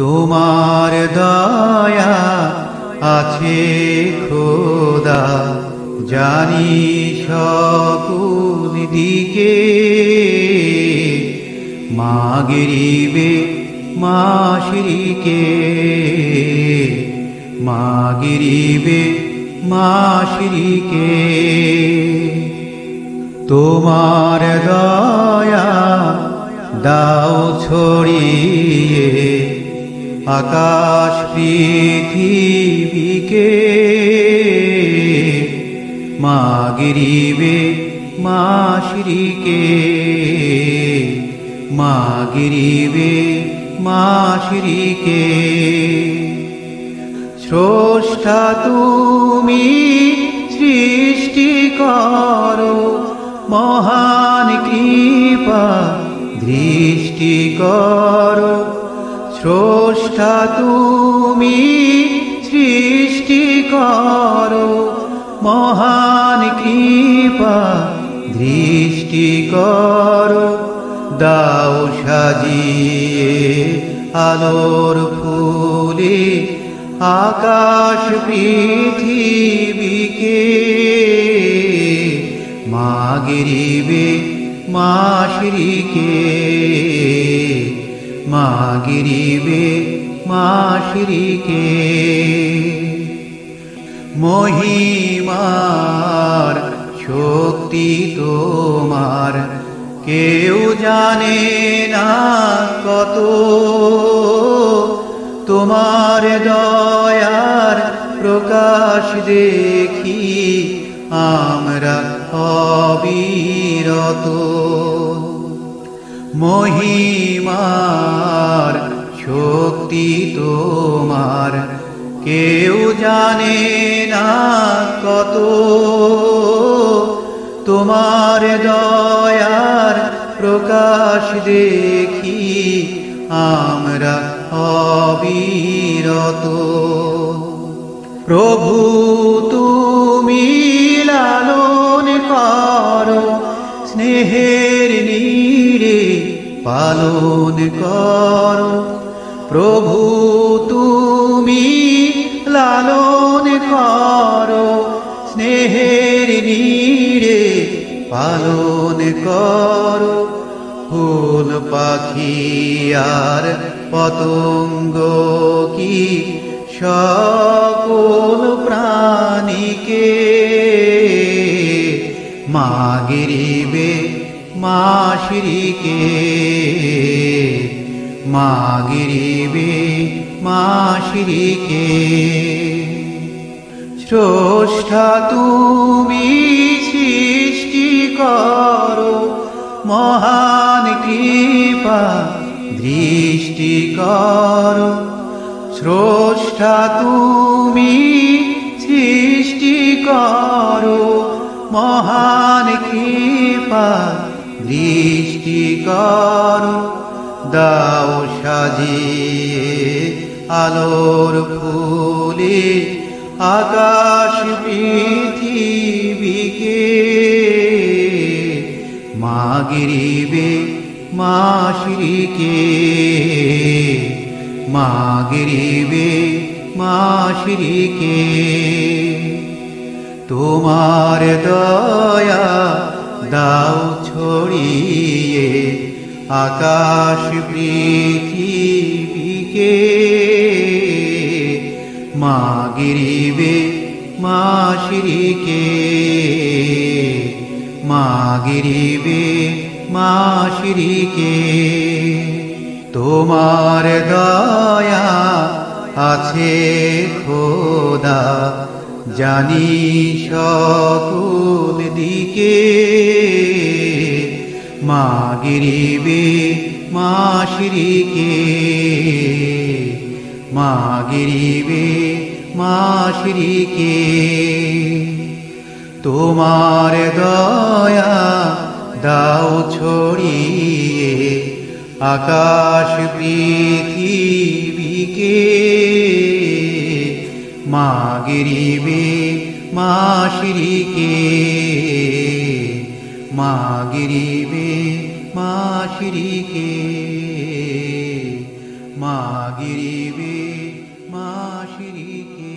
তোমার দয়া আছে খোদা, জানি সকল দিকে। মাগরিবে মাশরিকে, মাগরিবে মাশরিকে। তোমার দয়া দাও ছড়িয়ে আকাশ পৃথিবীকে। মাগরিবে মাশরিকে, মাগরিবে মাশরিকে। স্রষ্টা তুমি সৃষ্টি করো, মহান কৃপা দৃষ্টি করো। স্রষ্টা তুমি সৃষ্টি করো, মহান কৃপা দৃষ্টি করো। দাও সাজিয়ে আলোর ফুলে আকাশ পৃথিবীকে। মাগরিবে মাশরিকে, মাগরিবে মাশরিকে। মহিমার শক্তি তোমার কেউ জানে না কত। তোমার দয়ার প্রকাশ দেখি আমরা অবিরত। মহিমার শক্তি তোমার কেউ জানে না কত। তোমার দয়ার প্রকাশ দেখি আমরা অবিরত। প্রভু তুমি লালন করো, স্নেহের নীড়ে পালন করো। প্রভু তুমি লালন করো, স্নেহের নীড়ে পালন করো। ফুল পাখি আর পতঙ্গ কি সকল প্রাণীকে। মাগরিবে মাশরিকে, মাগরিবে মাশরিকে। স্রষ্টা তুমি সৃষ্টি করো, মহান কৃপা দৃষ্টি করো। স্রষ্টা তুমি সৃষ্টি করো, মহান কৃপা দৃষ্টি করো। দাও সাজিয়ে আলোর ফুলে আকাশ পৃথিবীকে। মাগরিবে মাশরিকে, মাগরিবে মাশরিকে। তোমার দয়া দাও ছড়িয়ে আকাশ পৃথিবীকে। মাগরিবে মাশরিকে, মাগরিবে মাশরিকে। তোমার দয়া আছে খোদা, জানি সকল দিকে। মাগরিবে মাশরিকে, মাগরিবে মাশরিকে। তোমার দয়া দাও ছড়িয়ে আকাশ পৃথিবীকে। মাগরিবে মাশরিকে, মাগরিবে মাশরিকে, মা গিরিবে মা শিরিকে